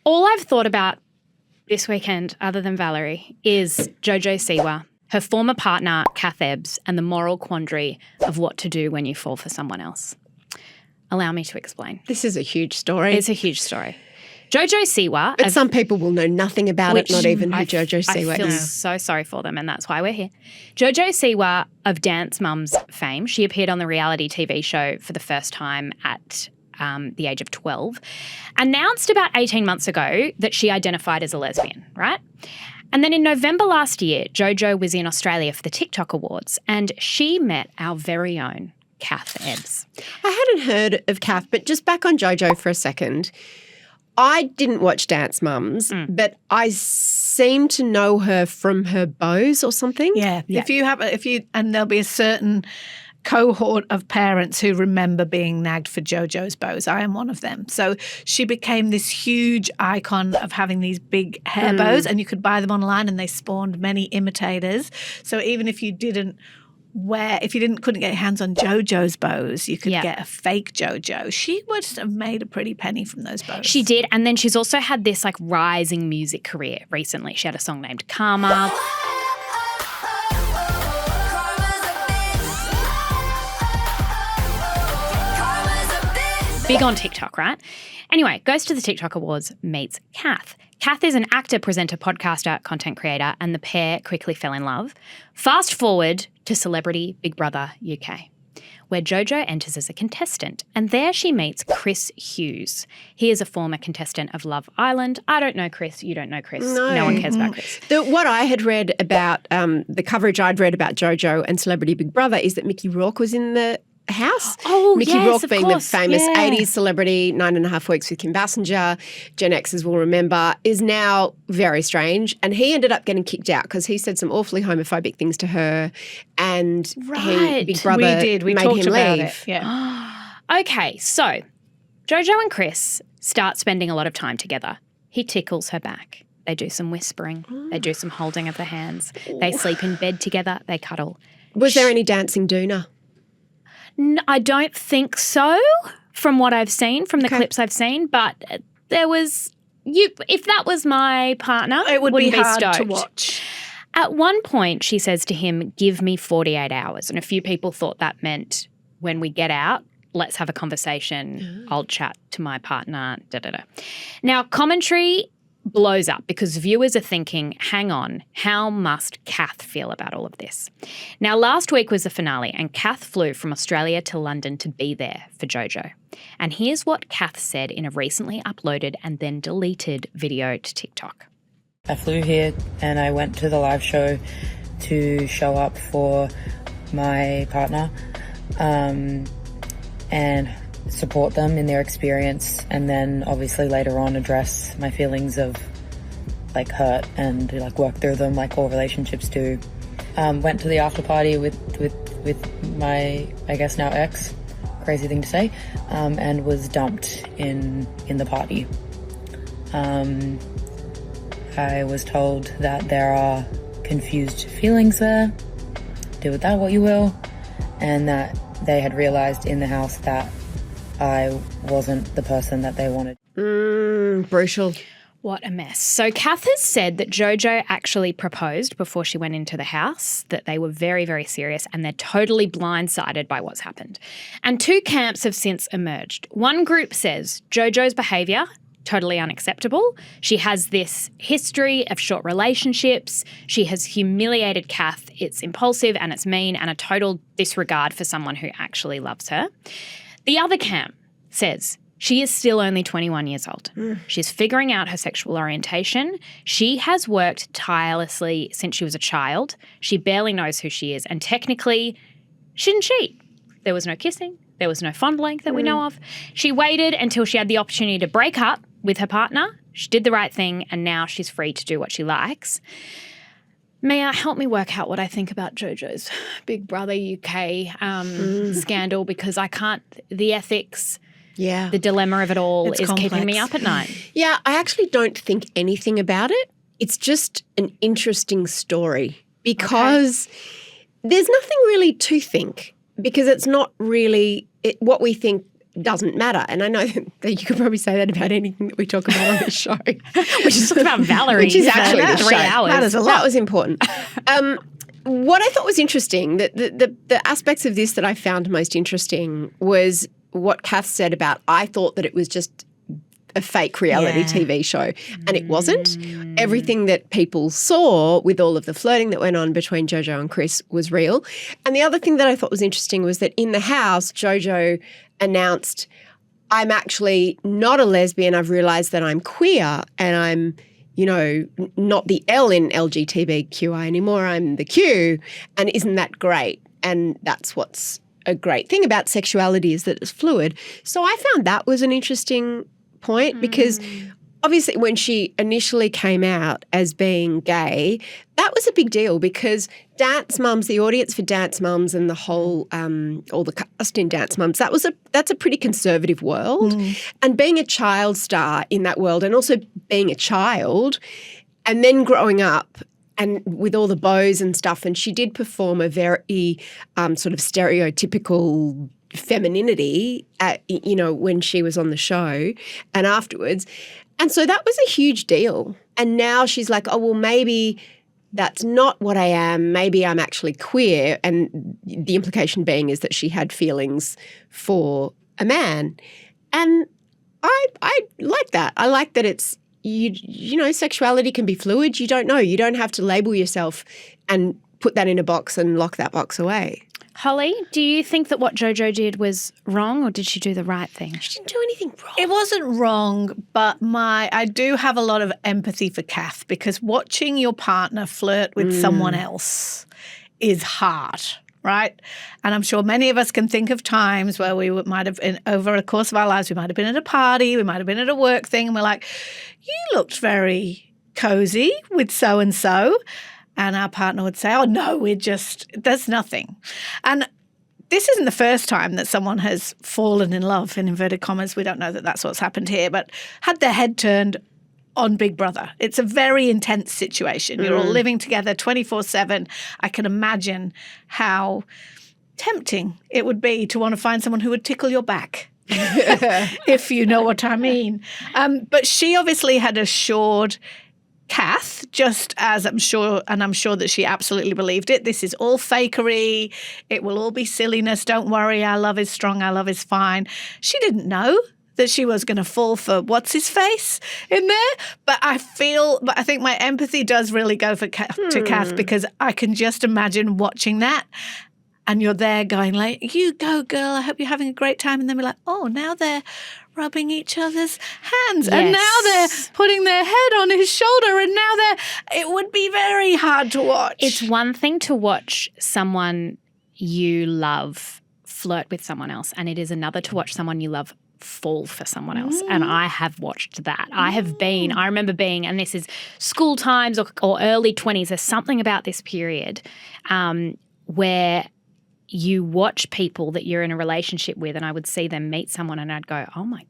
All I've thought about this weekend, other than Valerie, is Jojo Siwa, her former partner, Kath Ebbs, and the moral quandary of what to do when you fall for someone else. Allow me to explain. This is a huge story. It's a huge story. Jojo Siwa. But some people will know nothing about it, not even who Jojo Siwa I feel is. so sorry for them, and that's why we're here. Jojo Siwa of Dance Mums fame, she appeared on the reality TV show for the first time at the age of 12, announced about 18 months ago that she identified as a lesbian, right? And then in November last year, Jojo was in Australia for the TikTok Awards, and she met our very own Kath Ebbs. I hadn't heard of Kath, but just back on Jojo for a second. I didn't watch Dance Mums, but I seem to know her from her bows or something. Yeah. And there'll be a certain cohort of parents who remember being nagged for Jojo's bows. I am one of them. So she became this huge icon of having these big hair bows, and you could buy them online, and they spawned many imitators. So even if you couldn't get your hands on Jojo's bows, you could get a fake Jojo. She would have made a pretty penny from those bows. She did, and then she's also had this like rising music career recently. She had a song named Karma. Big on TikTok, right? Anyway, goes to the TikTok Awards, meets Kath. Kath is an actor, presenter, podcaster, content creator, and the pair quickly fell in love. Fast forward to Celebrity Big Brother UK, where Jojo enters as a contestant, and there she meets Chris Hughes. He is a former contestant of Love Island. I don't know Chris. You don't know Chris. No one cares about Chris. What I had read about, the coverage I'd read about Jojo and Celebrity Big Brother is that Mickey Rourke was in the house. Oh, Mickey yes, Rourke of being course. the famous Yeah. 80s celebrity, 9.5 Weeks with Kim Basinger, Gen Xers will remember, is now very strange. And he ended up getting kicked out because he said some awfully homophobic things to her, and Right. Big Brother We made talked him about leave. it. Yeah. Okay, so Jojo and Chris start spending a lot of time together. He tickles her back. They do some whispering. They do some holding of the hands. They sleep in bed together. They cuddle. Was there any dancing doona? I don't think so from what I've seen, from the clips I've seen, but there was if that was my partner, It would be wouldn't hard to stoked. watch. At one point, she says to him, "Give me 48 hours." And a few people thought that meant when we get out, let's have a conversation. I'll chat to my partner, da-da-da. Now, commentary blows up because viewers are thinking, hang on, how must Kath feel about all of this? Now, last week was the finale, and Kath flew from Australia to London to be there for Jojo. And here's what Kath said in a recently uploaded and then deleted video to TikTok. I flew here and I went to the live show to show up for my partner and support them in their experience, and then obviously later on address my feelings of like hurt and like work through them like all relationships do. Went to the after party with my, I guess now ex, crazy thing to say, and was dumped in the party. I was told that there are confused feelings there, do with that what you will, and that they had realised in the house that I wasn't the person that they wanted. Brutal. What a mess. So Kath has said that Jojo actually proposed before she went into the house, that they were very, very serious, and they're totally blindsided by what's happened. And two camps have since emerged. One group says Jojo's behaviour, totally unacceptable. She has this history of short relationships. She has humiliated Kath. It's impulsive and it's mean and a total disregard for someone who actually loves her. The other camp says she is still only 21 years old. She's figuring out her sexual orientation. She has worked tirelessly since she was a child. She barely knows who she is, and technically she didn't cheat. There was no kissing. There was no fondling that we know of. She waited until she had the opportunity to break up with her partner. She did the right thing, and now she's free to do what she likes. Mia, help me work out what I think about Jojo's Big Brother UK scandal, because I can't – the ethics, the dilemma of it all is keeping me up at night. Yeah, I actually don't think anything about it. It's just an interesting story because there's nothing really to think, because it's not really what we think doesn't matter. And I know that you could probably say that about anything that we talk about on this show. We just talked about Valerie. Which is actually the 3 show. hours. Matters a lot. That was important. What I thought was interesting, the aspects of this that I found most interesting was what Kath said about, I thought that it was just a fake reality TV show, and it wasn't. Everything that people saw with all of the flirting that went on between Jojo and Chris was real. And the other thing that I thought was interesting was that in the house, Jojo announced, I'm actually not a lesbian. I've realised that I'm queer and I'm, not the L in LGBTQI anymore. I'm the Q. And isn't that great? And that's what's a great thing about sexuality, is that it's fluid. So I found that was an interesting point, because obviously when she initially came out as being gay, that was a big deal, because Dance Mums, the audience for Dance Mums and the whole all the cast in Dance Mums, that's a pretty conservative world. And being a child star in that world, and also being a child and then growing up and with all the bows and stuff, and she did perform a very sort of stereotypical femininity when she was on the show and afterwards. And so that was a huge deal. And now she's like, oh, well, maybe that's not what I am. Maybe I'm actually queer. And the implication being is that she had feelings for a man. And I like that. I like that it's, sexuality can be fluid. You don't know. You don't have to label yourself and put that in a box and lock that box away. Holly, do you think that what Jojo did was wrong, or did she do the right thing? She didn't do anything wrong. It wasn't wrong, but I do have a lot of empathy for Kath, because watching your partner flirt with someone else is hard, right? And I'm sure many of us can think of times where we might have, over the course of our lives, we might have been at a party, we might have been at a work thing, and we're like, you looked very cozy with so-and-so. And our partner would say, oh, no, there's nothing. And this isn't the first time that someone has fallen in love, in inverted commas. We don't know that that's what's happened here, but had their head turned on Big Brother. It's a very intense situation. You're all living together 24/7. I can imagine how tempting it would be to want to find someone who would tickle your back. If you know what I mean. But she obviously had assured Kath, just as I'm sure that she absolutely believed it. This is all fakery. It will all be silliness. Don't worry. Our love is strong. Our love is fine. She didn't know that she was going to fall for what's his face in there. But I think my empathy does really go to Kath, because I can just imagine watching that. And you're there going like, you go, girl, I hope you're having a great time. And then we're like, oh, now they're rubbing each other's hands. Yes. And now they're putting their head on his shoulder. And now it would be very hard to watch. It's one thing to watch someone you love flirt with someone else, and it is another to watch someone you love fall for someone else. And I have watched that. I remember being, and this is school times or early 20s, there's something about this period where you watch people that you're in a relationship with, and I would see them meet someone and I'd go, oh my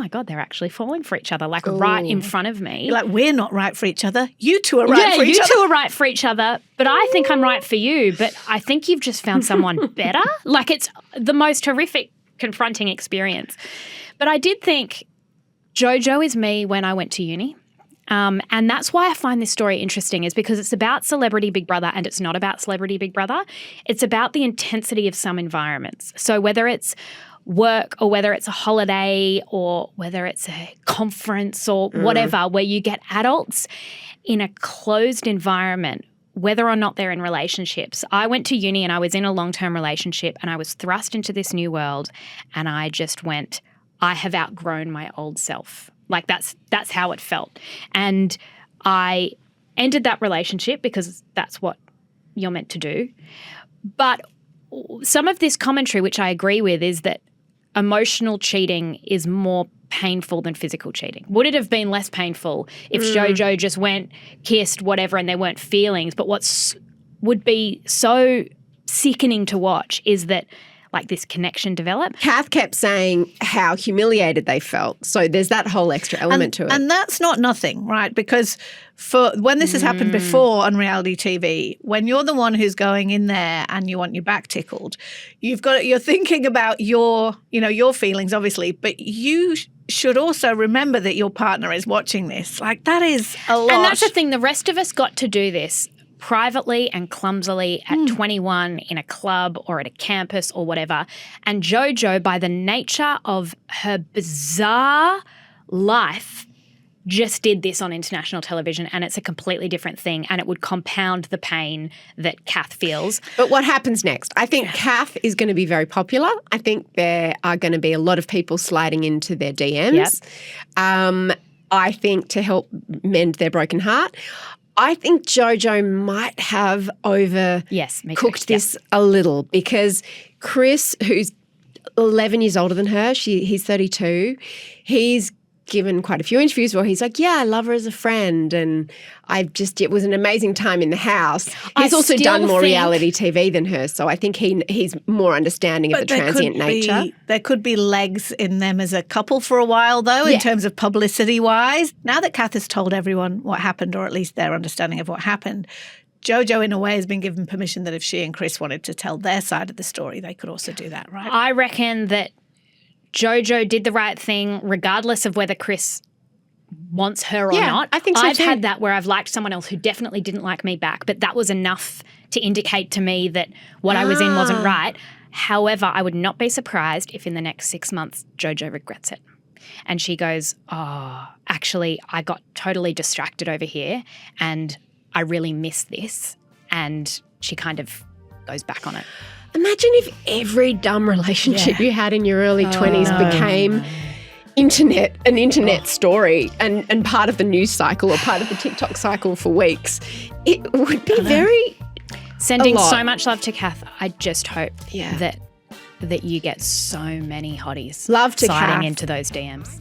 God, they're actually falling for each other, like right in front of me. You're like, we're not right for each other. You two are right for each other. Yeah, you two are right for each other, but I think I'm right for you, but I think you've just found someone better. Like, it's the most horrific, confronting experience. But I did think Jojo is me when I went to uni. And that's why I find this story interesting, is because it's about Celebrity Big Brother and it's not about Celebrity Big Brother. It's about the intensity of some environments. So whether it's work or whether it's a holiday or whether it's a conference or whatever, where you get adults in a closed environment, whether or not they're in relationships. I went to uni and I was in a long-term relationship and I was thrust into this new world and I just went, I have outgrown my old self. Like that's how it felt. And I ended that relationship because that's what you're meant to do. But some of this commentary, which I agree with, is that emotional cheating is more painful than physical cheating. Would it have been less painful if Jojo just went, kissed, whatever, and there weren't feelings? But would be so sickening to watch is that, like this connection develop. Kath kept saying how humiliated they felt. So there's that whole extra element to it. And that's not nothing, right? Because for when this has happened before on reality TV, when you're the one who's going in there and you want your back tickled, you're thinking about your feelings, obviously, but you should also remember that your partner is watching this. Like, that is a lot. And that's the thing. The rest of us got to do this privately and clumsily at 21 in a club or at a campus or whatever. And Jojo, by the nature of her bizarre life, just did this on international television, and it's a completely different thing, and it would compound the pain that Kath feels. But what happens next? I think Kath is going to be very popular. I think there are going to be a lot of people sliding into their DMs. Yep. I think to help mend their broken heart. I think Jojo might have overcooked this a little, because Chris, who's 11 years older than her, he's 32, he's given quite a few interviews where he's like, yeah, I love her as a friend, and it was an amazing time in the house. He's also done more reality TV than her, so I think he's more understanding of the transient nature. There could be legs in them as a couple for a while, though, in terms of publicity-wise. Now that Kath has told everyone what happened, or at least their understanding of what happened, Jojo, in a way, has been given permission that if she and Chris wanted to tell their side of the story, they could also do that, right? I reckon that Jojo did the right thing regardless of whether Chris wants her or not. I think so I've too. had that where I've liked someone else who definitely didn't like me back, but that was enough to indicate to me that what I was in wasn't right. However, I would not be surprised if in the next 6 months Jojo regrets it. And she goes, oh, actually, I got totally distracted over here and I really miss this. And she kind of goes back on it. Imagine if every dumb relationship you had in your early 20s became an internet story and part of the news cycle or part of the TikTok cycle for weeks. It would be very Sending so much love to Kath. I just hope that you get so many hotties love to sliding Kath. into those DMs.